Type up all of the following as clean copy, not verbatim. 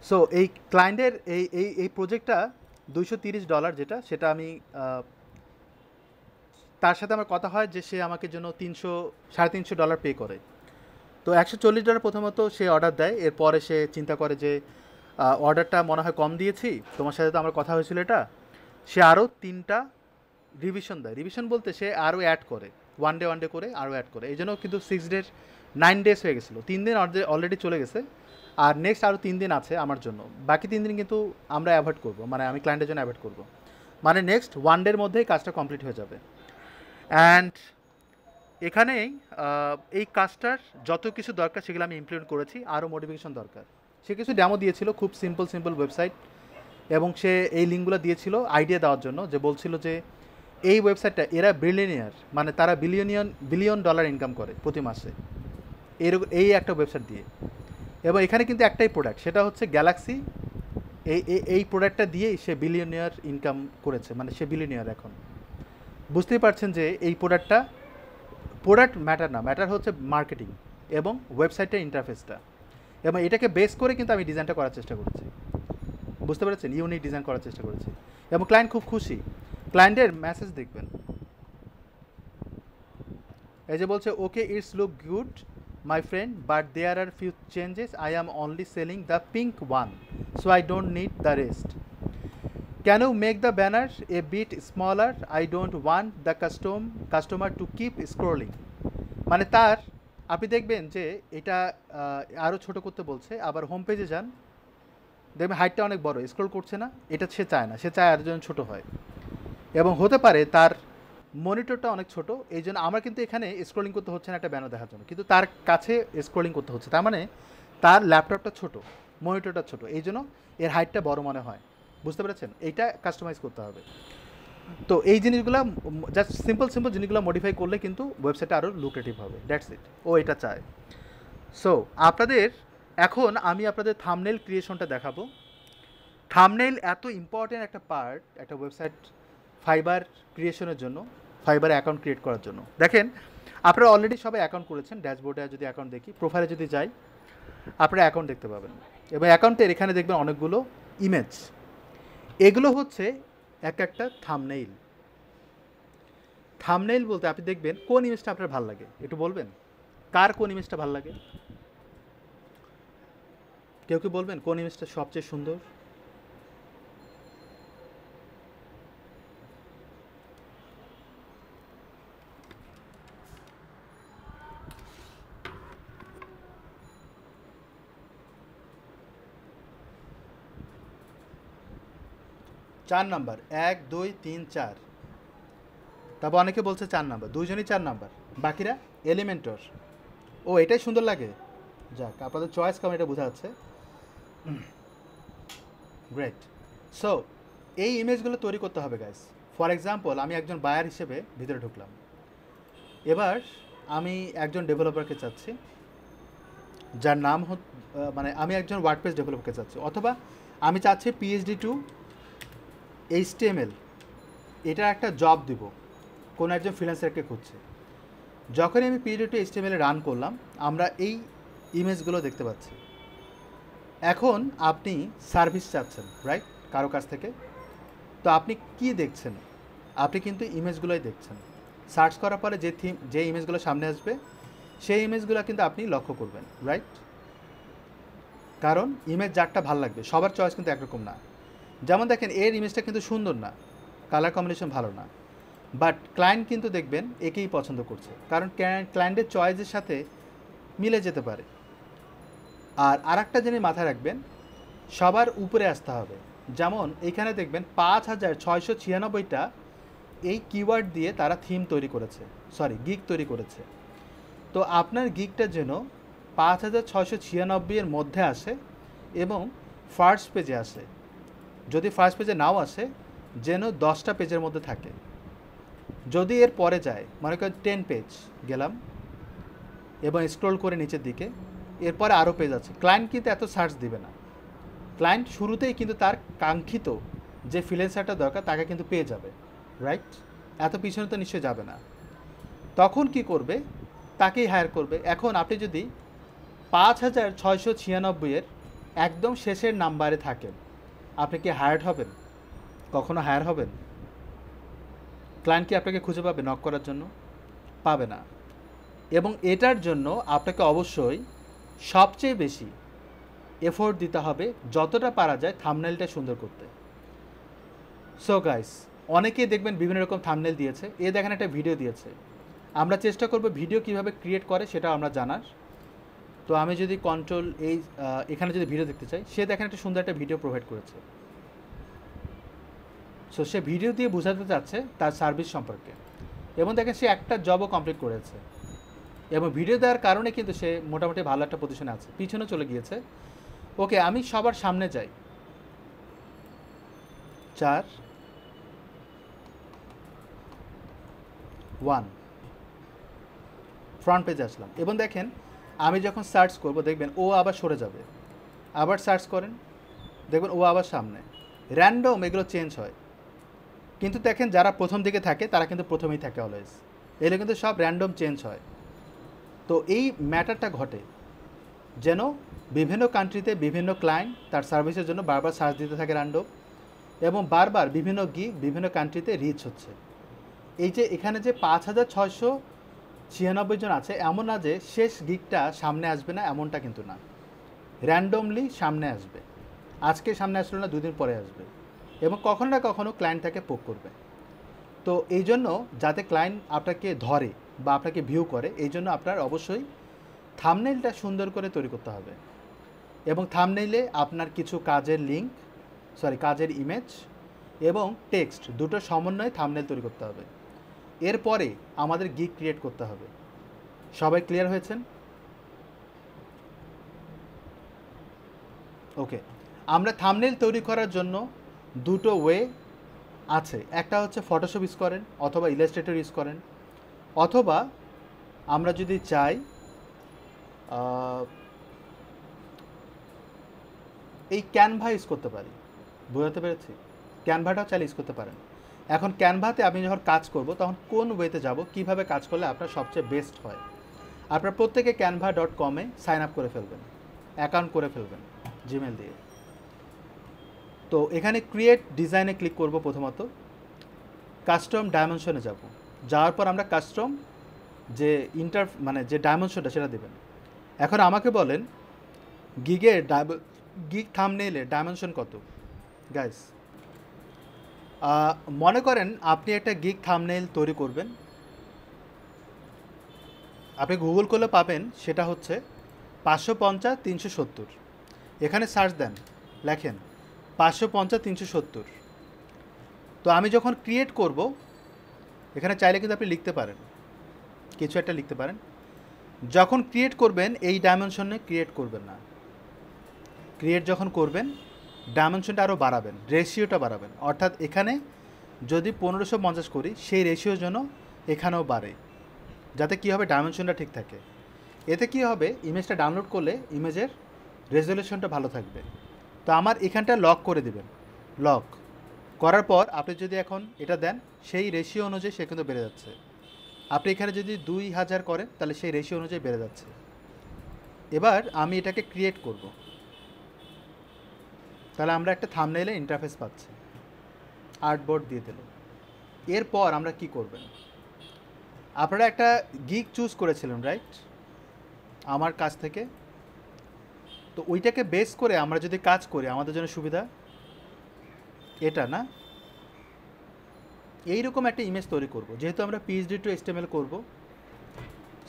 So এই ক্লায়েন্টের এই প্রজেক্টটা $230 যেটা, সেটা আমি তার সাথে আমার কথা হয় যে সে আমাকে জন্য 300 $350 পে করে। তো $140 প্রথমত সে অর্ডার দেয়, এরপরে সে চিন্তা করে যে অর্ডারটা মনে হয় কম দিয়েছি, তোমার সাথে তো আমার কথা হয়েছিল এটা। সে আরও 3টা রিভিশন দেয়, রিভিশন বলতে সে আরও অ্যাড করে, ওয়ান ডে করে আরও অ্যাড করে। এই জন্য কিন্তু 6 ডেজ 9 ডেজ হয়ে গেছিলো, 3 দিন অলরেডি চলে গেছে। আর নেক্সট আরও 3 দিন আছে আমার জন্য, বাকি 3 দিন কিন্তু আমরা অ্যাভয়েড করবো, মানে আমি ক্লায়েন্টের জন্য অ্যাভয়েড করবো। মানে নেক্সট ওয়ান ডের মধ্যেই কাজটা কমপ্লিট হয়ে যাবে। অ্যান্ড এখানেই এই কাজটার যত কিছু দরকার সেগুলো আমি ইমপ্লিমেন্ট করেছি, আরও মডিফিকেশন দরকার। সে কিছু ডেমো দিয়েছিল, খুব সিম্পল ওয়েবসাইট, এবং সে এই লিঙ্কগুলো দিয়েছিল আইডিয়া দেওয়ার জন্য, যে বলছিল যে এই ওয়েবসাইটটা এরা বিলিয়নিয়ার, মানে তারা বিলিয়ন ডলার ইনকাম করে প্রতি মাসে এই একটা ওয়েবসাইট দিয়ে। এবং এখানে কিন্তু একটাই প্রোডাক্ট, সেটা হচ্ছে গ্যালাক্সি। এই প্রোডাক্টটা দিয়েই সে বিলিয়নিয়ার ইনকাম করেছে, মানে সে বিলিয়নিয়ার এখন। বুঝতেই পারছেন যে এই প্রোডাক্ট ম্যাটার না, ম্যাটার হচ্ছে মার্কেটিং এবং ওয়েবসাইটের ইন্টারফেসটা। এবং এটাকে বেস করে কিন্তু আমি ডিজাইনটা করার চেষ্টা করেছি, বুঝতে পেরেছেন, ইউনিক ডিজাইন করার চেষ্টা করেছি। এবং ক্লায়েন্ট খুব খুশি, ক্লায়েন্টের মেসেজ দেখবেন, এই যে বলছে, okay it's look good my friend, but there are few changes, I am only selling the pink one, so I don't need the rest. Can you make the banner a bit smaller, I don't want the customer to keep scrolling. মানে তার, আপনি দেখবেন যে এটা আরও ছোটো করতে বলছে। আবার হোম পেজে যান, দেখবেন হাইটটা অনেক বড়, স্ক্রোল করছে না, এটা সে চায় না, সে চায় আরও যেন ছোটো হয়। এবং হতে পারে তার মনিটরটা অনেক ছোট, এই জন্য আমার কিন্তু এখানে স্ক্রোলিং করতে হচ্ছে না একটা ব্যানার দেখার জন্য, কিন্তু তার কাছে স্ক্রোলিং করতে হচ্ছে। তার মানে তার ল্যাপটপটা ছোট, মনিটরটা ছোট, এই জন্য এর হাইটটা বড় মনে হয়। বুঝতে পেরেছেন, এইটা কাস্টমাইজ করতে হবে। তো এই জিনিসগুলো জাস্ট সিম্পল জিনিসগুলো মডিফাই করলে কিন্তু ওয়েবসাইটটা আরও লুক্রেটিভ হবে, দ্যাটস ইট। ও এটা চায়। সো আপনাদের, এখন আমি আপনাদের থাম্বনেল ক্রিয়েশনটা দেখাবো। থাম্বনেল এত ইম্পর্টেন্ট একটা পার্ট একটা ওয়েবসাইট ফাইবার ক্রিয়েশনের জন্য, ফাইবার অ্যাকাউন্ট ক্রিয়েট করার জন্য। দেখেন, আপনারা অলরেডি সবাই অ্যাকাউন্ট করেছেন। ড্যাশবোর্ডে যদি অ্যাকাউন্ট দেখি, প্রোফাইলে যদি যাই, আপনারা অ্যাকাউন্ট দেখতে পাবেন। এবং অ্যাকাউন্টের এখানে দেখবেন অনেকগুলো ইমেজ, এগুলো হচ্ছে এক একটা থাম্বনেইল। থাম্বনেইল বলতে আপনি দেখবেন কোন ইমেজটা আপনার ভালো লাগে, একটু বলবেন কার কোন ইমেজটা ভালো লাগে? কেউ কি বলবেন কোন ইমেজটা সবচেয়ে সুন্দর? চার নাম্বার, 1 2 3 4। তারপর অনেকে বলছে 4 নাম্বার, দুইজনই 4 নাম্বার, বাকিরা এলিমেন্টর। ও, এটাই সুন্দর লাগে। যাক, আপনাদের চয়েস কেমন এটা বোঝা যাচ্ছে। গ্রেট। সো এই ইমেজগুলো তৈরি করতে হবে গাইস। ফর এক্সাম্পল, আমি একজন বায়ার হিসেবে ভিতরে ঢুকলাম। এবার আমি একজন ডেভেলপারকে চাচ্ছি, যার নাম মানে আমি একজন ওয়ার্ডপ্রেস ডেভেলপারকে চাচ্ছি, অথবা আমি চাচ্ছি পিএইচডি টু HTML, এটা একটা জব দিব কোনো একজন ফ্রিল্যান্সারকে খুঁজছে। যখনই আমি পিএইচডি টু HTML রান করলাম, আমরা এই ইমেজগুলো দেখতে পাচ্ছি। এখন আপনি সার্ভিস চাচ্ছেন, রাইট, কারো কাছ থেকে। তো আপনি কি দেখছেন? আপনি কিন্তু ইমেজগুলোই দেখছেন। সার্চ করার পরে যে ইমেজগুলো সামনে আসবে, সেই ইমেজগুলো কিন্তু আপনি লক্ষ্য করবেন, রাইট। কারণ ইমেজ যারটা ভালো লাগবে, সবার চয়েস কিন্তু একরকম না। যেমন দেখেন, এর ইমেজটা কিন্তু সুন্দর না, কালার কম্বিনেশন ভালো না, বাট ক্লায়েন্ট কিন্তু দেখবেন একেই পছন্দ করছে, কারণ ক্লায়েন্টের চয়েসের সাথে মিলে যেতে পারে। আর একটা জিনিস মাথায় রাখবেন, সবার উপরে আসতে হবে। যেমন এইখানে দেখবেন 5696টা এই কিওয়ার্ড দিয়ে তারা থিম তৈরি করেছে, গিগ তৈরি করেছে। তো আপনার গিগটা যেন 5696 এর মধ্যে আসে এবং ফার্স্ট পেজে আসে। যদি ফার্স্ট পেজে নাও আসে, যেন 10টা পেজের মধ্যে থাকে। যদি এর পরে যায়, মনে করেন 10 পেজ গেলাম এবং স্ক্রল করে নিচের দিকে, এরপরে আরও পেজ আছে, ক্লায়েন্ট কিন্তু এত সার্চ দিবে না। ক্লায়েন্ট শুরুতেই কিন্তু তার কাঙ্ক্ষিত যে ফ্রিল্যান্সারটা দরকার তাকে কিন্তু পেয়ে যাবে, রাইট। এত পিছনে তো নিশ্চয়ই যাবে না। তখন কি করবে? তাকেই হায়ার করবে। এখন আপনি যদি 5696 এর একদম শেষের নাম্বারে থাকেন, আপনি কি হায়ার্ড হবেন? কখনো হায়ার হবেন? ক্লায়েন্ট কি আপনাকে খুঁজে পাবে নক করার জন্য? পাবে না। এবং এটার জন্য আপনাকে অবশ্যই সবচেয়ে বেশি এফোর্ট দিতে হবে, যতটা পারা যায় থাম্বনেলটা সুন্দর করতে। সো গাইস, অনেকেই দেখবেন বিভিন্ন রকম থাম্বনেল দিয়েছে, দেখেন একটা ভিডিও দিয়েছে। আমরা চেষ্টা করব ভিডিও কিভাবে ক্রিয়েট করে সেটা আমরা জানার। তো আমি যদি কন্ট্রোল এখানে যদি ভিডিও দেখতে চাই, সে দেখেন একটা সুন্দর একটা ভিডিও প্রোভাইড করেছে। সো সে ভিডিও দিয়ে বোঝাতে চাচ্ছে তার সার্ভিস সম্পর্কে, এবং দেখেন সে একটা জবও কমপ্লিট করেছে, এবং ভিডিও দেওয়ার কারণে কিন্তু সে মোটামুটি ভালো একটা পজিশনে আছে, পিছনে চলে গিয়েছে। ওকে, আমি সবার সামনে যাই। 4 1 ফ্রন্ট পেজে আসলাম, এবং দেখেন আমি যখন সার্চ করব দেখবেন ও আবার সরে যাবে। আবার সার্চ করেন, দেখবেন ও আবার সামনে। র্যান্ডম এগুলো চেঞ্জ হয়, কিন্তু দেখেন যারা প্রথম দিকে থাকে তারা কিন্তু প্রথমেই থাকে অলওয়েজ। এগুলো কিন্তু সব র্যান্ডম চেঞ্জ হয়। তো এই ম্যাটারটা ঘটে যেন বিভিন্ন কান্ট্রিতে বিভিন্ন ক্লায়েন্ট তার সার্ভিসের জন্য বারবার সার্চ দিতে থাকে র্যান্ডম, এবং বারবার বিভিন্ন গিগ বিভিন্ন কান্ট্রিতে রিচ হচ্ছে। এই যে এখানে যে 5,696 জন আছে, এমন না যে শেষ গিগটা সামনে আসবে না, এমনটা কিন্তু না। র্যান্ডমলি সামনে আসবে, আজকে সামনে আসলো না, 2 দিন পরে আসবে, এবং কখনো না কখনো ক্লায়েন্ট তাকে পোক করবে। তো এই জন্য যাতে ক্লায়েন্ট আপনাকে ধরে বা আপনাকে ভিউ করে, এই জন্য আপনার অবশ্যই থাম্বনেইলটা সুন্দর করে তৈরি করতে হবে, এবং থাম্বনেইলে আপনার কিছু কাজের ইমেজ এবং টেক্সট দুটো সমন্বয়ে থাম্বনেইল তৈরি করতে হবে। এরপরে আমাদের গিগ ক্রিয়েট করতে হবে। সবাই ক্লিয়ার হয়েছেন? ওকে, আমরা থাম্বনেইল তৈরি করার জন্য দুটো ওয়ে আছে। একটা হচ্ছে ফটোশপ ইউজ করেন অথবা ইলাস্ট্রেটর ইউজ করেন, অথবা আমরা যদি চাই এই ক্যানভা ইউজ করতে পারি। বোঝাতে পেরেছি? ক্যানভাটাও চাইলে ইউজ করতে পারেন। এখন ক্যানভাতে আমি যখন কাজ করব তখন কোন ওয়েতে যাব, কিভাবে কাজ করলে আপনার সবচেয়ে বেস্ট হয়। আপনারা প্রত্যেকে canva.com-এ সাইন আপ করে ফেলবেন, অ্যাকাউন্ট করে ফেলবেন জিমেল দিয়ে। তো এখানে ক্রিয়েট ডিজাইনে ক্লিক করব, প্রথমত কাস্টম ডাইমেনশনে যাব। যাওয়ার পর আমরা কাস্টম যে যে ডাইমেনশনটা সেটা দেবেন। এখন আমাকে বলেন গিগ থাম্বনেইলের ডাইমেনশন কত? গাইস, মনে করেন আপনি একটা গিগ থাম্বনেইল তৈরি করবেন, আপনি গুগল করলে পাবেন, সেটা হচ্ছে 550x370। এখানে সার্চ দেন, লেখেন 550x370। তো আমি যখন ক্রিয়েট করব, এখানে চাইলে কিন্তু আপনি লিখতে পারেন, কিছু একটা লিখতে পারেন। যখন ক্রিয়েট করবেন এই ডাইমেনশনে ক্রিয়েট করবেন না, ক্রিয়েট যখন করবেন ডাইমেনশনটা আরও বাড়াবেন, রেশিওটা বাড়াবেন। অর্থাৎ এখানে যদি 1550 করি, সেই রেশিও যেন এখানেও বাড়ে, যাতে কী হবে ডাইমেনশনটা ঠিক থাকে। এতে কী হবে, ইমেজটা ডাউনলোড করলে ইমেজের রেজলিউশনটা ভালো থাকবে। তো আমার এখানটা লক করে দেবেন। লক করার পর আপনি যদি এখন এটা দেন, সেই রেশিও অনুযায়ী সে কিন্তু বেড়ে যাচ্ছে। আপনি এখানে যদি 2000 করেন, তাহলে সেই রেশিও অনুযায়ী বেড়ে যাচ্ছে। এবার আমি এটাকে ক্রিয়েট করব, তাহলে আমরা একটা থাম্বনেইলে ইন্টারফেস পাচ্ছি, আর্টবোর্ড দিয়ে দিল। এরপর আমরা কি করবেন, আপনারা একটা গিগ চুজ করেছিলেন রাইট আমার কাছ থেকে। তো ওইটাকে বেস করে আমরা যদি কাজ করি আমাদের জন্য সুবিধা এটা না, এইরকম একটা ইমেজ তৈরি করব। যেহেতু আমরা PHP to HTML করব,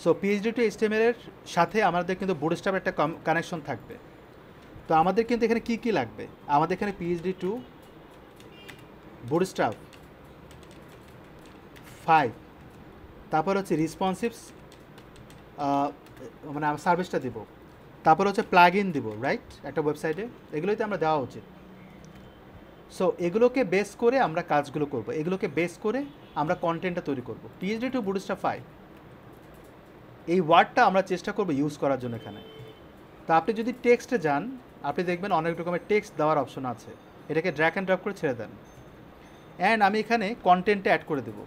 সো PHP to HTML এর সাথে আমাদের কিন্তু বুটস্ট্র্যাপ একটা কানেকশন থাকবে। তো আমাদের কিন্তু এখানে কি কি লাগবে, আমাদের এখানে PHP to বুটস্ট্র্যাপ 5, তারপর হচ্ছে রেসপন্সিভ মানে সার্ভিসটা দিব, তারপর হচ্ছে প্লাগ ইন দিব রাইট একটা ওয়েবসাইটে, এগুলোই তো আমরা দেওয়া উচিত। সো এগুলোকে বেস করে আমরা কাজগুলো করব, এগুলোকে বেস করে আমরা কন্টেন্টটা তৈরি করব। PHP to বুটস্ট্র্যাপ 5 এই ওয়ার্ডটা আমরা চেষ্টা করব ইউজ করার জন্য এখানে। তো আপনি যদি টেক্সটে যান, আপনি দেখবেন অনেক রকমের টেক্সট দেওয়ার অপশন আছে, এটাকে ড্র্যাগ অ্যান্ড ড্রপ করে ছেড়ে দেন। অ্যান্ড আমি এখানে কন্টেন্টে অ্যাড করে দেব।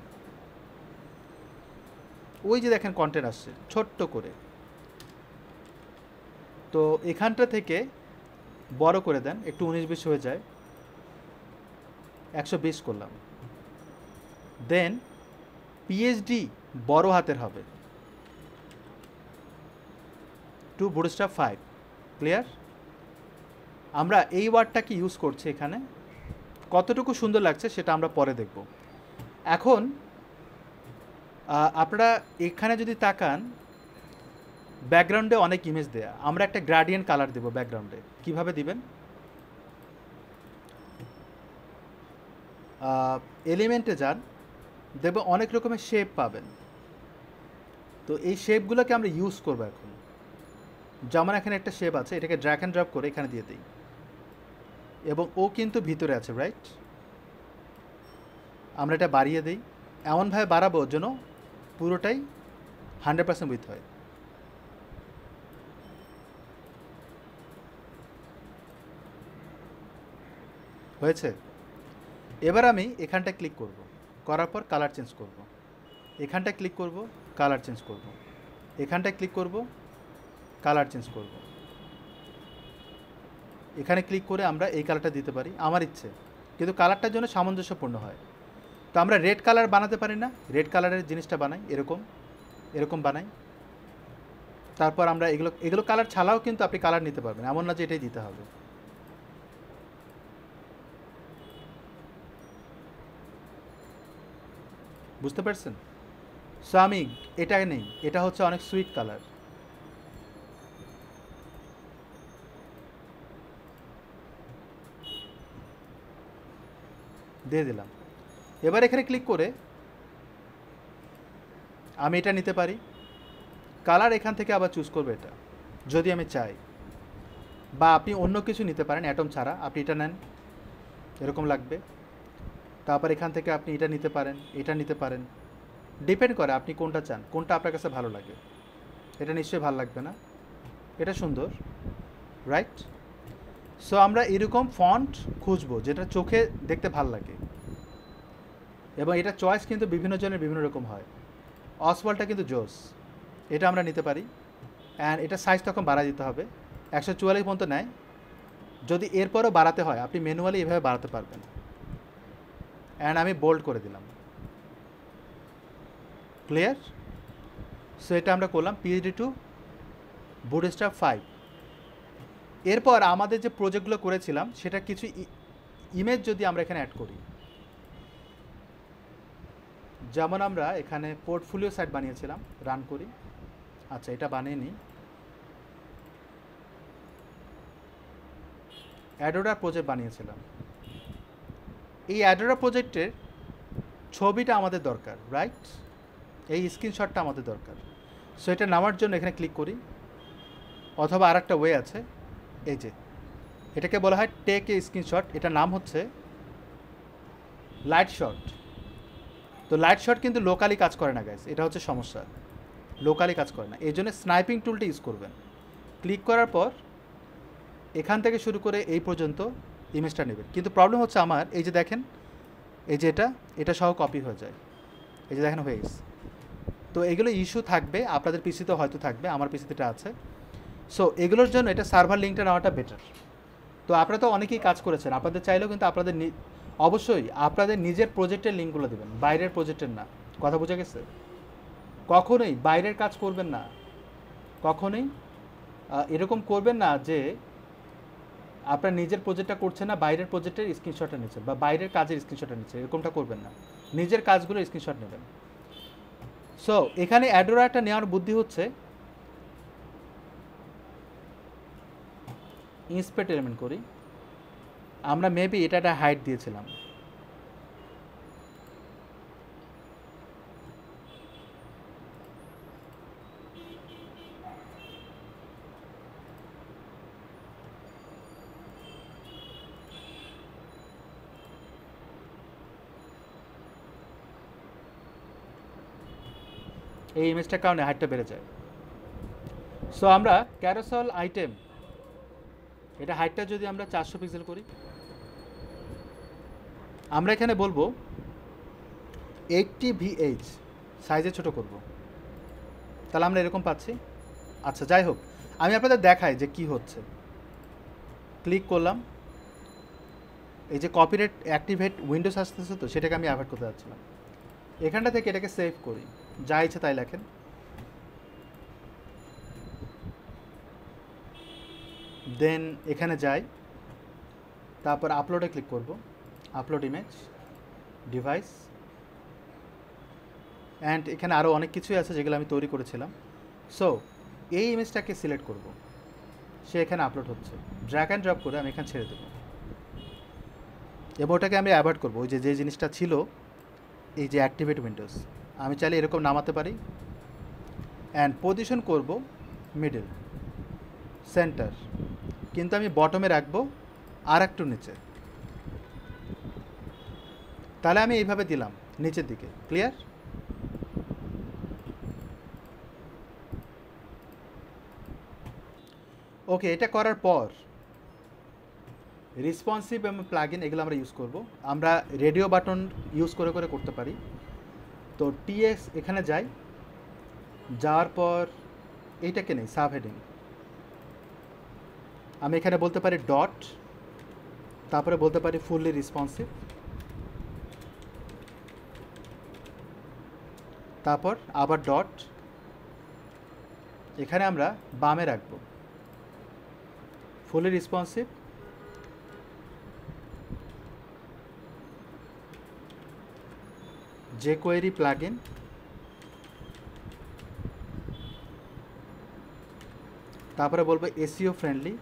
ওই যে দেখেন কন্টেন্ট আসছে ছোট্ট করে। তো এখানটা থেকে বড় করে দেন, একটু 19-20 হয়ে যায়, 120 করলাম। দেন পিএইচডি বড় হাতের হবে, টু বুটস্ট্র্যাপ 5। ক্লিয়ার? আমরা এই ওয়ার্ডটাকে ইউজ করছি এখানে, কতটুকু সুন্দর লাগছে সেটা আমরা পরে দেখব। এখন আপনারা এখানে যদি তাকান, ব্যাকগ্রাউন্ডে অনেক ইমেজ দেয়া, আমরা একটা গ্রাডিয়েন্ট কালার দেব ব্যাকগ্রাউন্ডে। কিভাবে দিবেন? এলিমেন্টে যান, দেখবেন অনেক রকমের শেপ পাবেন। তো এই শেপগুলোকে আমরা ইউজ করবো এখন। যেমন এখানে একটা শেপ আছে, এটাকে ড্র্যাগ অ্যান্ড ড্রপ করে এখানে দিয়ে দিই, এবং ও কিন্তু ভিতরে আছে, রাইট? আমরা এটা বাড়িয়ে দিই, এমনভাবে বাড়াবো যেন পুরোটাই 100% উইথ হয়। হয়েছে? এবার আমি এখানটা ক্লিক করব, করার পর কালার চেঞ্জ করব, এখানটা ক্লিক করব, কালার চেঞ্জ করব, এখানটা ক্লিক করব, কালার চেঞ্জ করব, এখানে ক্লিক করে আমরা এই কালারটা দিতে পারি আমার ইচ্ছে, কিন্তু কালারটার জন্য সামঞ্জস্যপূর্ণ হয়। তো আমরা রেড কালার বানাতে পারি না? রেড কালারের জিনিসটা বানাই, এরকম এরকম বানাই। তারপর আমরা এগুলো কালার ছাড়াও কিন্তু আপনি কালার নিতে পারবেন, এমন না যে এটাই দিতে হবে। বুঝতে পারছেন? সো আমি এটা নেই, এটা হচ্ছে অনেক সুইট কালার, দিয়ে দিলাম। এবার এখানে ক্লিক করে আমি এটা নিতে পারি, কালার এখান থেকে আবার চুজ করবো এটা যদি আমি চাই, বা আপনি অন্য কিছু নিতে পারেন অ্যাটম ছাড়া, আপনি এটা নেন, এরকম লাগবে। তারপর এখান থেকে আপনি এটা নিতে পারেন, এটা নিতে পারেন, ডিপেন্ড করে আপনি কোনটা চান, কোনটা আপনার কাছে ভালো লাগে। এটা নিশ্চয়ই ভালো লাগবে না, এটা সুন্দর, রাইট? সো আমরা এরকম ফন্ট খুঁজবো যেটা চোখে দেখতে ভালো লাগে, এবং এটা চয়েস কিন্তু বিভিন্ন জনের বিভিন্ন রকম হয়। অসওয়ালটা কিন্তু জোস, এটা আমরা নিতে পারি। অ্যান্ড এটা সাইজ তখন বাড়া দিতে হবে, 144 পর্যন্ত নেয়। যদি এরপরও বাড়াতে হয় আপনি ম্যানুয়ালি এভাবে বাড়াতে পারবেন। অ্যান্ড আমি বোল্ড করে দিলাম। ক্লিয়ার? সো এটা আমরা করলাম পিএইচডি টু বুটস্ট্র্যাপ 5। এরপর আমাদের যে প্রজেক্টগুলো করেছিলাম সেটা কিছু ইমেজ যদি আমরা এখানে অ্যাড করি, যেমন আমরা এখানে পোর্টফোলিও সাইট বানিয়েছিলাম, রান করি। আচ্ছা, এটা বানিয়ে নিই। অ্যাডোরা প্রজেক্ট বানিয়েছিলাম, এই অ্যাডোরা প্রজেক্টের ছবিটা আমাদের দরকার, রাইট? এই স্ক্রিনশটটা আমাদের দরকার। সো এটা নামার জন্য এখানে ক্লিক করি, অথবা আর একটা ওয়ে আছে, এই যে এটাকে বলা হয় টেক এ স্ক্রিনশট, এটার নাম হচ্ছে লাইট শট। তো লাইট শট কিন্তু লোকালি কাজ করে না গাইস, এটা হচ্ছে সমস্যা, লোকালি কাজ করে না। এই জন্য স্নাইপিং টুলটা ইউজ করবেন। ক্লিক করার পর এখান থেকে শুরু করে এই পর্যন্ত ইমেজটা নেবেন, কিন্তু প্রবলেম হচ্ছে আমার এই যে দেখেন, এই যে এটা সহ কপি হয়ে যায়, এই যে দেখেন হয়ে গেছে। তো এগুলো ইস্যু থাকবে, আপনাদের পিসিতে হয়তো থাকবে, আমার পিসিতে এটা আছে। সো এগুলোর জন্য এটা সার্ভার লিঙ্কটা নেওয়াটা বেটার। তো আপনারা তো অনেকেই কাজ করেছেন, আপনাদের চাইলেও কিন্তু আপনাদের অবশ্যই আপনাদের নিজের প্রজেক্টের লিঙ্কগুলো দেবেন, বাইরের প্রজেক্টের না। কথা বোঝা গেছে? কখনোই বাইরের কাজ করবেন না, কখনোই এরকম করবেন না যে আপনার নিজের প্রজেক্টটা করছেন না, বাইরের প্রজেক্টের স্ক্রিনশটটা নিচ্ছেন, বা বাইরের কাজের স্ক্রিনশটটা নিচ্ছেন, এরকমটা করবেন না। নিজের কাজগুলোর স্ক্রিনশট নেবেন। সো এখানে অ্যাডোরাটা নেওয়ার বুদ্ধি হচ্ছে ইন্সপেক্ট এলিমেন্ট করি, আমরা মেবি এটা একটা হাইট দিয়েছিলাম, এই ইমেজটার কারণে হাইটটা বেড়ে যায়। সো আমরা ক্যারোসেল আইটেম, এটা হাইটটা যদি আমরা 400 পিক্সেল করি, আমরা এখানে বলবো 80 VH, সাইজে ছোট করব, তাহলে আমরা এরকম পাচ্ছি। আচ্ছা যাই হোক, আমি আপনাদের দেখাই যে কি হচ্ছে। ক্লিক করলাম, এই যে কপিরাইট অ্যাক্টিভেট উইন্ডোজ আসতেছে, তো সেটাকে আমি অ্যাভয়েড করতে যাচ্ছিলাম। এখানটা থেকে এটাকে সেভ করি, যা ইচ্ছে তাই লেখেন। দেন এখানে যাই, তারপর আপলোডে ক্লিক করব, আপলোড ইমেজ, ডিভাইস, অ্যান্ড এখানে আরও অনেক কিছুই আছে যেগুলো আমি তৈরি করেছিলাম। সো এই ইমেজটাকে সিলেক্ট করব, সে এখানে আপলোড হচ্ছে, ড্র্যাগ অ্যান্ড ড্রপ করে আমি এখানে ছেড়ে দেবো, এবং ওটাকে আমি অ্যাভয়েড করবো। ওই যে জিনিসটা ছিল, এই যে অ্যাক্টিভেট উইন্ডোজ, আমি চাইলে এরকম নামাতে পারি, অ্যান্ড পজিশন করব মিডল, সেন্টার, কিন্তু আমি বটমে রাখবো আর একটু নিচে। তাহলে আমি এইভাবে দিলাম নিচের দিকে, ক্লিয়ার? ওকে, এটা করার পর রেসপন্সিভ এবং প্লাগইন এগুলো আমরা ইউজ করব। আমরা রেডিও বাটন ইউজ করে করে করতে পারি। তো টিএক্স এখানে যাই, যাওয়ার পর এইটাকে নেই, সাব হেডিং, আমি এখানে বলতে পারি ডট, তারপরে বলতে পারি ফুললি রেসপন্সিভ, তারপর আবার ডট, এখানে আমরা বামে রাখবো ফুললি রেসপন্সিভ, jQuery প্লাগইন, তারপরে বলবো এসইও ফ্রেন্ডলি,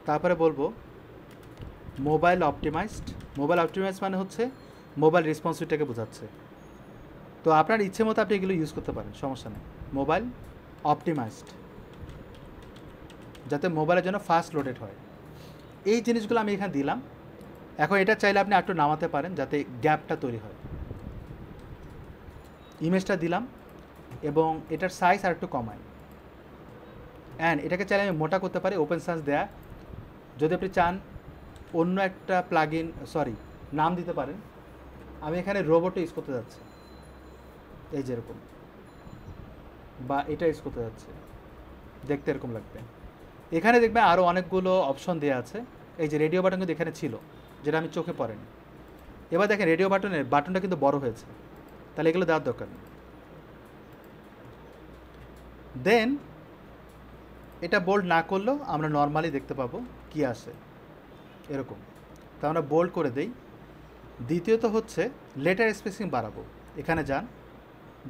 তারপরে বলবো মোবাইল অপটিমাইজড। মোবাইল অপটিমাইজ মানে হচ্ছে মোবাইল রেসপন্সিভটাকে বোঝাচ্ছে। তো আপনার ইচ্ছে মতো আপনি এগুলো ইউজ করতে পারেন, সমস্যা নেই। মোবাইল অপটিমাইজড, যাতে মোবাইলের জন্য ফাস্ট লোডেড হয়। এই জিনিসগুলো আমি এখানে দিলাম। এখন এটা চাইলে আপনি একটু নামাতে পারেন যাতে গ্যাপটা তৈরি হয়। ইমেজটা দিলাম এবং এটার সাইজ আর একটু কমাই, অ্যান্ড এটাকে চাইলে আমি মোটা করতে পারি, ওপেন সার্চ দেয়া। যদি আপনি চান অন্য একটা প্লাগইন নাম দিতে পারেন। আমি এখানে রোবট ইউজ করতে যাচ্ছি, এই যেরকম, বা এটা ইউজ করতে যাচ্ছে, দেখতে এরকম লাগবে। এখানে দেখবেন আরও অনেকগুলো অপশন দেওয়া আছে। এই যে রেডিও বাটন কিন্তু এখানে ছিল, যেটা আমি চোখে পড়েনি। এবার দেখেন রেডিও বাটনটা কিন্তু বড় হয়েছে, তাহলে এগুলো দেওয়ার দরকার নেই। দেন এটা বোল্ড না করলেও আমরা নর্মালি দেখতে পাবো কি আসে, এরকম। তো আমরা বোল্ড করে দেই। দ্বিতীয়ত হচ্ছে লেটার স্পেসিং বাড়াবো। এখানে যান,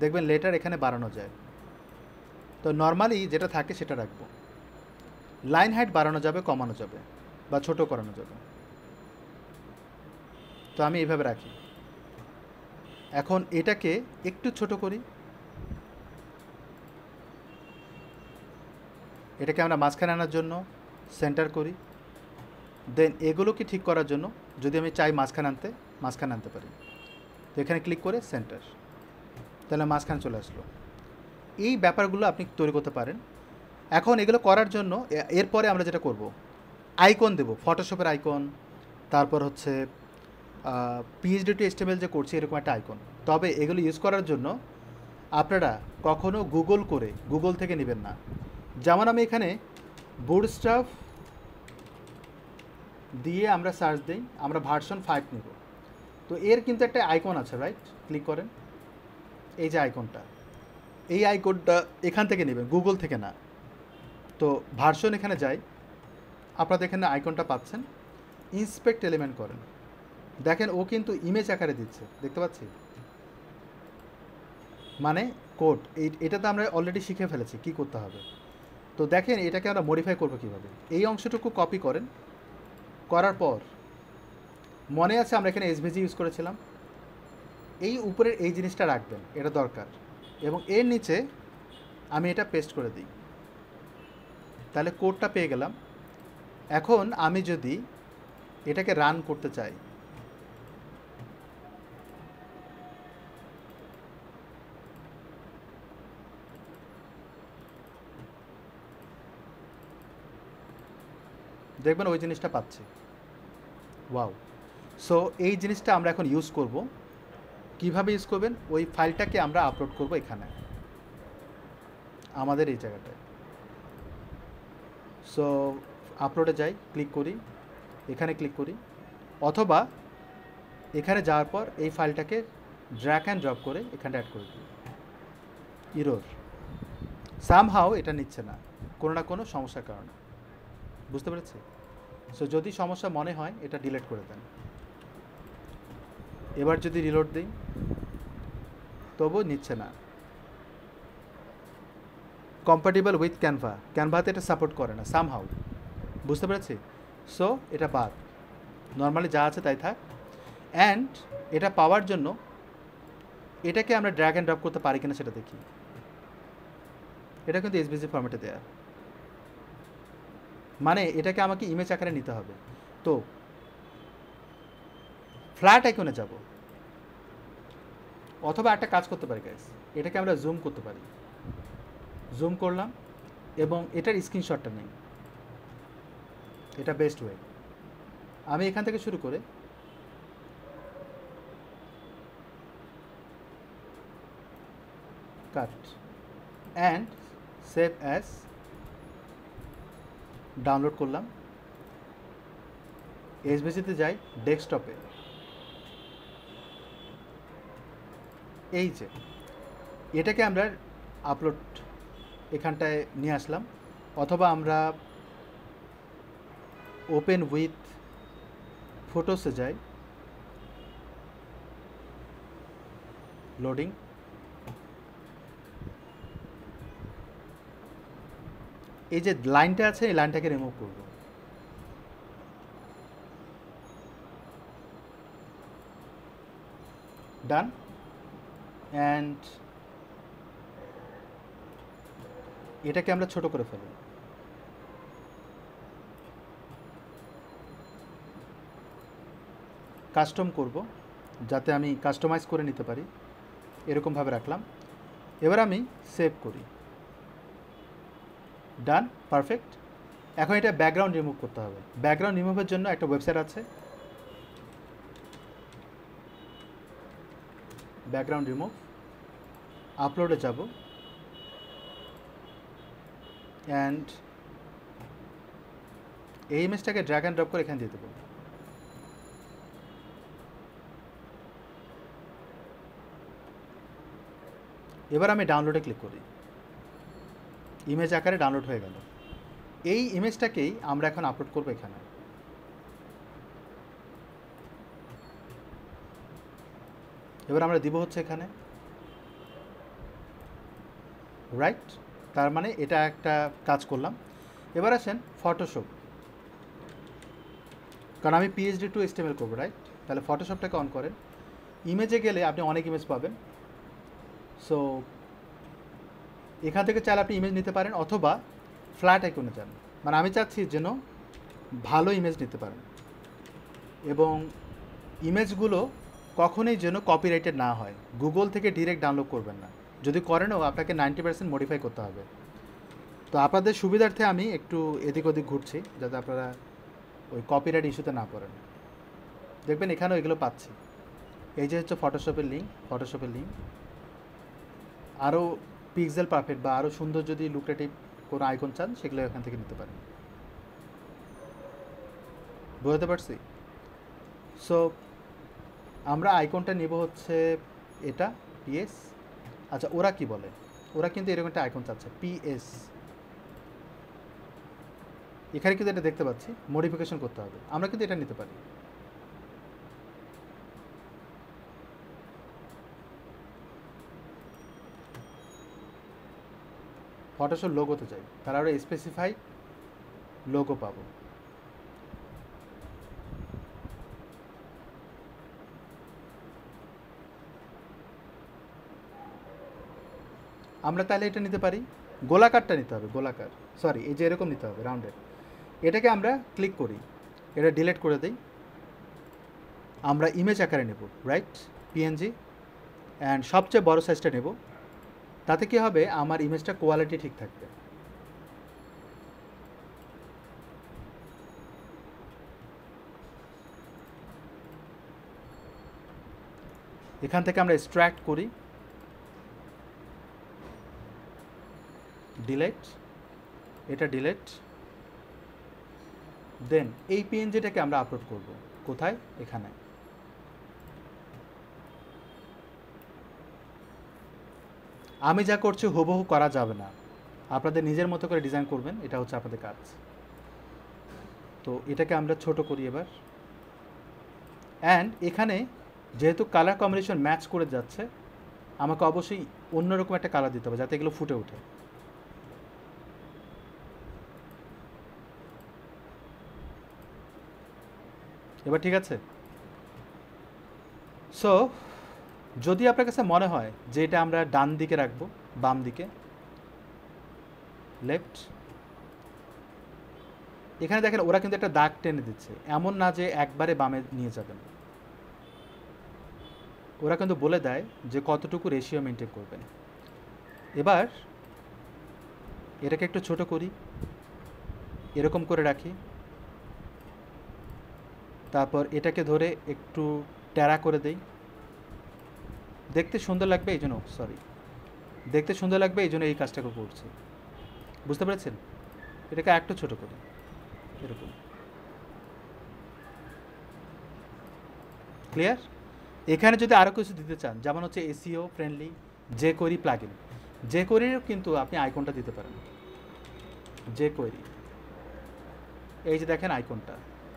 দেখবেন লেটার এখানে বাড়ানো যায়। তো নর্মালি যেটা থাকে সেটা রাখবো। লাইন হাইট বাড়ানো যাবে, কমানো যাবে, বা ছোট করানো যাবে। তো আমি এইভাবে রাখি। এখন এটাকে একটু ছোট করি, এটাকে আমরা মাঝখানে আনার জন্য সেন্টার করি। দেন এগুলোকে ঠিক করার জন্য যদি আমি চাই মাঝখানে আনতে পারি। তো এখানে ক্লিক করে সেন্টার, তাহলে মাঝখানে চলে আসলো। এই ব্যাপারগুলো আপনি তৈরি করতে পারেন। এখন এগুলো করার জন্য এরপরে আমরা যেটা করব, আইকন দেব, ফটোশপের আইকন, তারপর হচ্ছে PHP to HTML যে করছি এরকম একটা আইকন। তবে এগুলো ইউজ করার জন্য আপনারা কখনো গুগল থেকে নেবেন না। যেমন আমি এখানে বুটস্ট্র্যাপ দিয়ে আমরা সার্চ দিই, আমরা ভার্সন 5 নেব। তো এর কিন্তু একটা আইকন আছে, রাইট? ক্লিক করেন, এই যে আইকনটা, এই আইকনটা এখান থেকে নেবেন, গুগল থেকে না। তো ভার্সন এখানে যাই, আপনারা এখানে আইকনটা পাচ্ছেন, ইন্সপেক্ট এলিমেন্ট করেন। দেখেন ও কিন্তু ইমেজ আকারে দিচ্ছে, দেখতে পাচ্ছি, মানে কোড। এটাতে আমরা অলরেডি শিখে ফেলেছি কি করতে হবে। তো দেখেন এটাকে আমরা মডিফাই করবো কীভাবে। এই অংশটুকু কপি করেন, করার পর মনে আছে আমরা এখানে এসভিজি ইউজ করেছিলাম, এই উপরের এই জিনিসটা রাখবেন, এটা দরকার। এবং এর নিচে আমি এটা পেস্ট করে দিই, তাহলে কোডটা পেয়ে গেলাম। এখন আমি যদি এটাকে রান করতে চাই, দেখবেন ওই জিনিসটা পাচ্ছি। ওয়াও! সো এই জিনিসটা আমরা এখন ইউজ করব। কিভাবে ইউজ করবেন? ওই ফাইলটাকে আমরা আপলোড করব এখানে। আমাদের এই জায়গাটায়। সো আপলোডে যাই, ক্লিক করি, এখানে ক্লিক করি, অথবা এখানে যাওয়ার পর এই ফাইলটাকে ড্র্যাগ অ্যান্ড ড্রপ করে এখানে অ্যাড করে দিই। ইরোর সামহাও এটা নিচ্ছে না, কোনো না কোনো সমস্যার কারণে। বুঝতে পেরেছি? সো যদি সমস্যা মনে হয় এটা ডিলিট করে দেন। এবার যদি রিলোড দিই তবু নিচ্ছে না। কম্প্যাটিবল উইথ ক্যানভা, ক্যানভাতে এটা সাপোর্ট করে না সামহাউ। বুঝতে পেরেছি? সো এটা বাদ, নর্মালি যা আছে তাই থাক। অ্যান্ড এটা পাওয়ার জন্য এটাকে আমরা ড্র্যাগ অ্যান্ড ড্রপ করতে পারি কিনা সেটা দেখি। এটা কিন্তু এসভিজি ফরম্যাটে দেয়া, মানে এটাকে আমাকে ইমেজ আকারে নিতে হবে। তো ফ্ল্যাট আইকনে যাব, অথবা একটা কাজ করতে পারি গাইস, এটাকে আমরা জুম করতে পারি। জুম করলাম এবং এটার স্ক্রিনশটটা নেই, এটা বেস্ট ওয়ে। আমি এখান থেকে শুরু করে cut and save as download করলাম। এসভিজিতে যাই, ডেস্কটপে এই যে এটাকে আমরা আপলোড এখানটায় নিয়ে আসলাম, অথবা আমরা ওপেন উইথ ফটোসে যাই, লোডিং, এই যে লাইনটা আছে এই লাইনটাকে রিমুভ করব। ডান। অ্যান্ড এটাকে আমরা ছোট করে ফেলব। কাস্টম করব যাতে আমি কাস্টমাইজ করে নিতে পারি, এরকমভাবে রাখলাম। এবার আমি সেভ করি। ডান, পারফেক্ট। এখন এটা ব্যাকগ্রাউন্ড রিমুভ করতে হবে। ব্যাকগ্রাউন্ড রিমুভের জন্য একটা ওয়েবসাইট আছে, ব্যাকগ্রাউন্ড রিমুভ। আপলোডে যাব অ্যান্ড এই ইমেজটাকে ড্র্যাগ অ্যান্ড ড্রপ করে এখানে দিয়ে দেবো। এবার আমি ডাউনলোডে ক্লিক করি, ইমেজ আকারে ডাউনলোড হয়ে গেল। এই ইমেজটাকেই আমরা এখন আপলোড করব এখানে। এবার আমরা দিব হচ্ছে এখানে, রাইট? তার মানে এটা একটা কাজ করলাম। এবার আসেন ফটোশপ, কারণ আমি পিএইচডি টু HTML করবো, রাইট? তাহলে ফটোশপটাকে অন করেন। ইমেজে গেলে আপনি অনেক ইমেজ পাবেন। সো এখান থেকে চাইলে আপনি ইমেজ নিতে পারেন, অথবা ফ্ল্যাট আইকনে যান। মানে আমি চাচ্ছি যেন ভালো ইমেজ নিতে পারেন, এবং ইমেজগুলো কখনোই যেন কপিরাইটেড না হয়। গুগল থেকে ডিরেক্ট ডাউনলোড করবেন না, যদি করেনও আপনাকে 90% মডিফাই করতে হবে। তো আপনাদের সুবিধার্থে আমি একটু এদিক ওদিক ঘুরছি যাতে আপনারা ওই কপিরাইট ইস্যুতে না পড়েন। দেখবেন এখানেও এগুলো পাচ্ছি। এই যে হচ্ছে ফটোশপের লিঙ্ক। আরও পিক্সেল পারফেক্ট বা আরও সুন্দর যদি লুক্রেটিভ কোনো আইকন চান সেগুলো এখান থেকে নিতে পারেন। বুঝতে পারছি? সো আমরা আইকনটা নেব হচ্ছে এটা পিএস। আচ্ছা, ওরা কি বলে? ওরা কিন্তু এরকম একটা আইকন চাচ্ছে পিএস। এখানে কিন্তু এটা দেখতে পাচ্ছি, মডিফিকেশন করতে হবে। আমরা কিন্তু এটা নিতে পারি। ফটোশপ লোগোতে যাই, তাহলে আমরা স্পেসিফাই লোগো পাবো। আমরা তাহলে এটা নিতে পারি, গোলাকারটা নিতে হবে, গোলাকার, সরি এই যে এরকম নিতে হবে রাউন্ডেড। এটাকে আমরা ক্লিক করি, এটা ডিলিট করে দিই। আমরা ইমেজ আকারে নেব, রাইট? পিএনজি, অ্যান্ড সবচেয়ে বড় সাইজটা নেব। তাতে কি হবে, আমার ইমেজটা কোয়ালিটি ঠিক থাকবে। এখান থেকে আমরা এক্সট্র্যাক্ট করি, ডিলেট, এটা ডিলেট, দেন এই পিএনজিটাকে আমরা আপলোড করব কোথায়, এখানে। আমি যা করছি হুবহু করা যাবে না, আপনাদের নিজের মতো করে ডিজাইন করবেন, এটা হচ্ছে আপনাদের কাজ। তো এটাকে আমরা ছোট করি এবার, অ্যান্ড এখানে যেহেতু কালার কম্বিনেশন ম্যাচ করে যাচ্ছে, আমাকে অবশ্যই অন্যরকম একটা কালার দিতে হবে যাতে এগুলো ফুটে ওঠে। এবার ঠিক আছে। সো যদি আপনার কাছে মনে হয় যে এটা আমরা ডান দিকে রাখবো, বাম দিকে, লেফট, এখানে দেখেন ওরা কিন্তু একটা দাগ টেনে দিচ্ছে, এমন না যে একবারে বামে নিয়ে যাবেন, ওরা কিন্তু বলে দেয় যে কতটুকু রেশিও মেনটেন করবেন। এবার এটাকে একটু ছোট করি, এরকম করে রাখি, তারপর এটাকে ধরে একটু ট্যারা করে দেই, দেখতে সুন্দর লাগবে এই জন্য, দেখতে সুন্দর লাগবে এই জন্য এই কাজটাকে করছি, বুঝতে পেরেছেন? এটাকে একটু ছোট করি, এরকম। ক্লিয়ার? এখানে যদি আরও কিছু দিতে চান, যেমন হচ্ছে এসিও ফ্রেন্ডলি jQuery প্লাগইন, jQueryর কিন্তু আপনি আইকনটা দিতে পারেন, jQuery, এই যে দেখেন আইকনটা,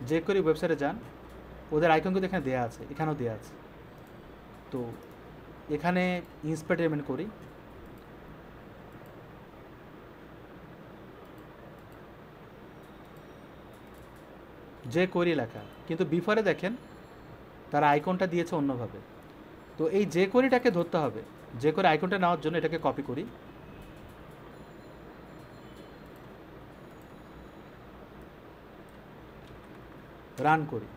jQuery ওয়েবসাইটে যান, ওদের আইকন কিন্তু এখানে দেওয়া আছে, এখানেও দেওয়া আছে। তো এখানে ইন্সপেক্টমেন্ট করি, jQuery লেখা, কিন্তু বিফোরে দেখেন তারা আইকনটা দিয়েছে অন্যভাবে। তো এই jQueryটাকে ধরতে হবে, jQuery আইকনটা নেওয়ার জন্য এটাকে কপি করি, রান করি,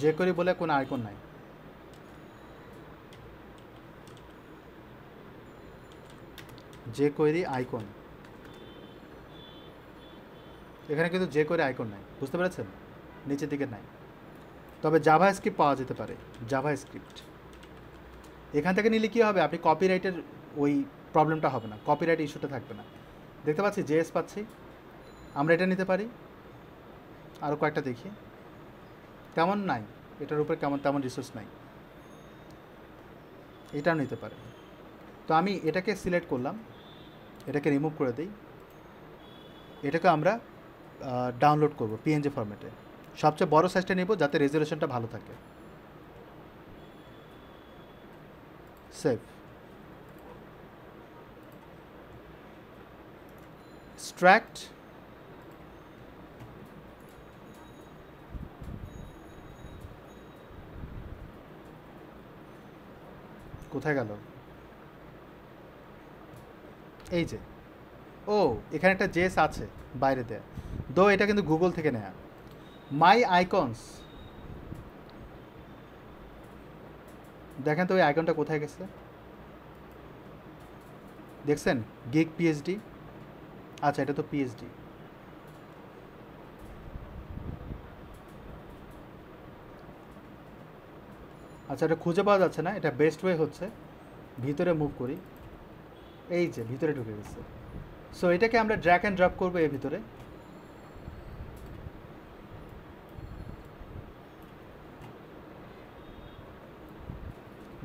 jQuery বলে কোনো আইকন নাই, jQuery আইকন, এখানে কিন্তু jQuery আইকন নাই, বুঝতে পেরেছেন? নিচের দিকে নাই, তবে জাভা স্ক্রিপ্ট পাওয়া যেতে পারে, জাভা স্ক্রিপ্ট এখান থেকে নিলে কী হবে, আপনি কপিরাইটের ওই প্রবলেমটা হবে না, কপিরাইট ইস্যুটা থাকবে না। দেখতে পাচ্ছি জেএস পাচ্ছি, আমরা এটা নিতে পারি, আরও কয়েকটা দেখি, তেমন নাই, এটার উপরে তেমন রিসোর্স নাই, এটাও নিতে পারে। তো আমি এটাকে সিলেক্ট করলাম, এটাকে রিমুভ করে দিই, এটাকে আমরা ডাউনলোড করব পিএনজি ফরম্যাটে, সবচেয়ে বড় সাইজটা নেব যাতে রেজলিউশনটা ভালো থাকে, সেভ, এক্সট্রাক্ট, কোথায় গেল, এই যে, ও এখানে একটা জেস আছে বাইরে দেয়া, দো এটা কিন্তু গুগল থেকে নেয়া, মাই আইকনস, দেখেন তো ওই আইকনটা কোথায় গেছে, দেখছেন গিগ পিএইচডি, আচ্ছা এটা তো পিএইচডি, আচ্ছা এটা খুঁজে পাওয়া যাচ্ছে না, এটা বেস্ট ওয়ে হচ্ছে ভিতরে মুভ করি, এই যে ভিতরে ঢুকে গেছে। সো এটাকে আমরা ড্র্যাগ অ্যান্ড ড্রপ করবো এর ভিতরে,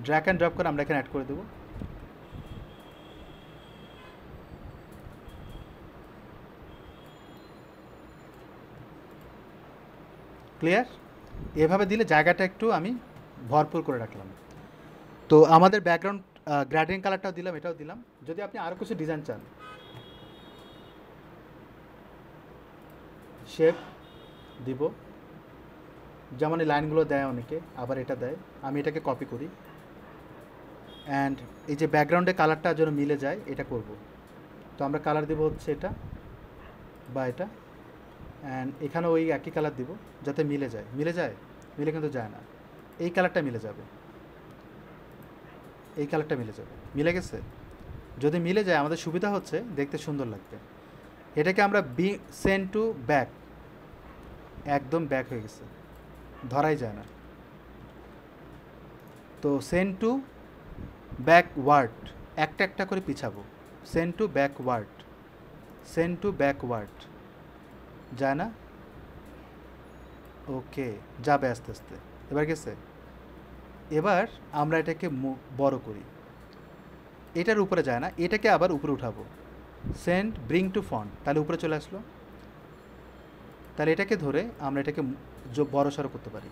ড্র্যাগ অ্যান্ড ড্রপ করে আমরা এখানে অ্যাড করে দেবো, ক্লিয়ার? এভাবে দিলে জায়গাটা একটু আমি ভরপুর করে রাখলাম। তো আমাদের ব্যাকগ্রাউন্ড গ্রেডিং কালারটাও দিলাম, এটাও দিলাম। যদি আপনি আরও কিছু ডিজাইন চান, শেপ দিব, যেমন এই লাইনগুলো দেয় অনেকে, আবার এটা দেয়, আমি এটাকে কপি করি, অ্যান্ড এই যে ব্যাকগ্রাউন্ডে কালারটা যেন মিলে যায় এটা করব। তো আমরা কালার দেবো হচ্ছে এটা বা এটা, অ্যান্ড এখানে ওই একই কালার দিব যাতে মিলে যায়, মিলে কিন্তু যায় না, এই কালারটা মিলে যাবে, এই কালারটা মিলে যাবে, মিলে গেছে। যদি মিলে যায় আমাদের সুবিধা হচ্ছে দেখতে সুন্দর লাগবে। এটাকে আমরা সেন্ড টু ব্যাক, একদম ব্যাক হয়ে গেছে, ধরাই যায় না। তো সেন্ড টু ব্যাকওয়ার্ড, একটা একটা করে পিছাবো। Send to backward, send to backward, যায় না? ওকে, যাবে আস্তে আস্তে। এবার গেছে? এবার আমরা এটাকে বড় করি, এটার উপরে যায় না, এটাকে আবার উপরে উঠাবো। সেন্ড ব্রিং টু ফন্ট, তাহলে উপরে চলে আসলো। তাহলে এটাকে ধরে আমরা এটাকে বড় সড়ো করতে পারি।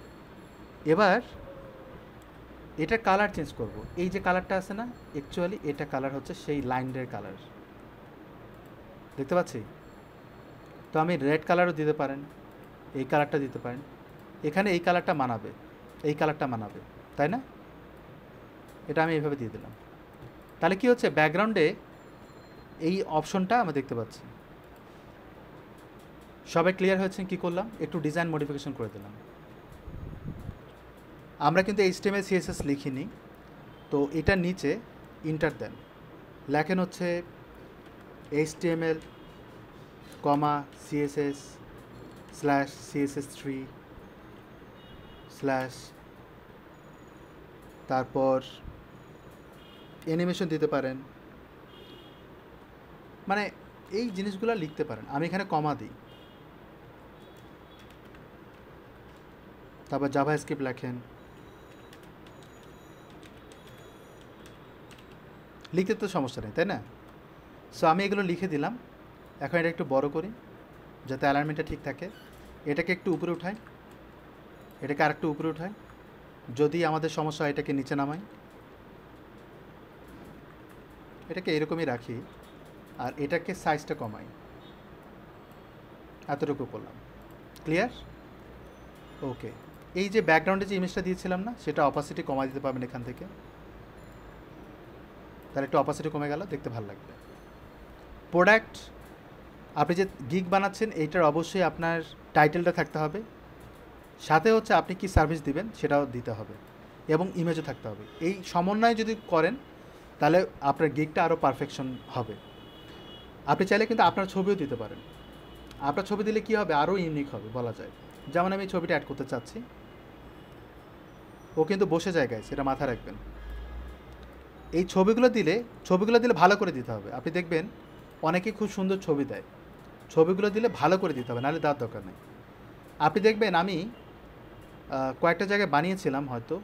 এবার এটার কালার চেঞ্জ করব। এই যে কালারটা আছে না, অ্যাকচুয়ালি এটা কালার হচ্ছে সেই লাইনের কালার, দেখতে পাচ্ছি? তো আমি রেড কালারও দিতে পারেন, এই কালারটা দিতে পারেন, এখানে এই কালারটা মানাবে, এই কালারটা মানাবে, তাই না? এটা আমি এইভাবে দিয়ে দিলাম। তাহলে কি হচ্ছে, ব্যাকগ্রাউন্ডে এই অপশনটা আমরা দেখতে পাচ্ছি। সবাই ক্লিয়ার হয়েছেন? কি করলাম, একটু ডিজাইন মডিফিকেশন করে দিলাম। আমরা কিন্তু HTML CSS লিখিনি, তো এটার নিচে ইন্টার দেন, লেখেন হচ্ছে HTML, CSS /CSS3 তারপর অ্যানিমেশন দিতে পারেন, মানে এই জিনিসগুলো লিখতে পারেন। আমি এখানে কমা দিই, তারপর জাভাস্ক্রিপ্ট লেখেন, লিখতে তো সমস্যা নেই, তাই না? সো আমি এগুলো লিখে দিলাম। এখন এটা একটু বড় করি যাতে অ্যালাইনমেন্টটা ঠিক থাকে। এটাকে একটু উপরে উঠাই, এটাকে আরেকটু উপরে উঠাই, যদি আমাদের সমস্যা হয় এটাকে নিচে নামাই, এটাকে এরকমই রাখি, আর এটাকে সাইজটা কমাই, এতটুকু করলাম। ক্লিয়ার? ওকে। এই যে ব্যাকগ্রাউন্ডে যে ইমেজটা দিয়েছিলাম না, সেটা অপাসিটি কমাই দিতে পারবেন এখান থেকে, তাহলে একটু অপাসিটি কমে গেল, দেখতে ভালো লাগবে। প্রোডাক্ট, আপনি যে গিগ বানাচ্ছেন এইটার অবশ্যই আপনার টাইটেলটা থাকতে হবে, সাথে হচ্ছে আপনি কি সার্ভিস দিবেন সেটাও দিতে হবে, এবং ইমেজও থাকতে হবে। এই সমন্বয় যদি করেন তাহলে আপনার গিগটা আরও পারফেকশন হবে। আপনি চাইলে কিন্তু আপনার ছবিও দিতে পারেন। আপনার ছবি দিলে কি হবে, আরও ইউনিক হবে বলা যায়। যেমন আমি ছবিটা অ্যাড করতে চাচ্ছি, ও কিন্তু বসে যায় গাইস, সেটা মাথায় রাখবেন। এই ছবিগুলো দিলে ভালো করে দিতে হবে। আপনি দেখবেন অনেকে খুব সুন্দর ছবি দেয়, ছবিগুলো দিলে ভালো করে দিতে হবে, নাহলে দেওয়ার দরকার নেই। আপনি দেখবেন আমি কয়েকটা জায়গায় বানিয়েছিলাম, হয়তো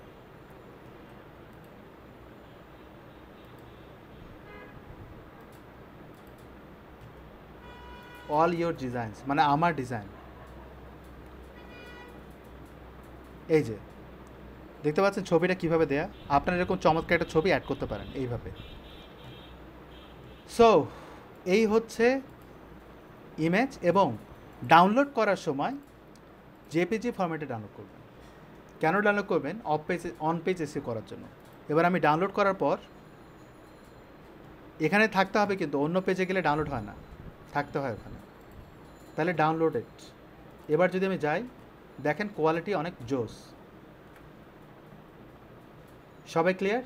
অল ইয়োর ডিজাইনস, মানে আমার ডিজাইন, এই যে দেখতে পাচ্ছেন ছবিটা কিভাবে দেয়া। আপনারা এরকম চমৎকার একটা ছবি অ্যাড করতে পারেন এইভাবে। সো এই হচ্ছে ইমেজ, এবং ডাউনলোড করার সময় জেপিজি ফরম্যাটে ডাউনলোড করবেন। কেন ডাউনলোড করবেন? অন পেজ এসে করার জন্য। এবার আমি ডাউনলোড করার পর এখানে থাকতে হবে, কিন্তু অন্য পেজে গেলে ডাউনলোড হয় না, থাকতে হয় ওখানে, তাহলে ডাউনলোডেড। এবার যদি আমি যাই, দেখেন কোয়ালিটি অনেক জোস। সবাই ক্লিয়ার?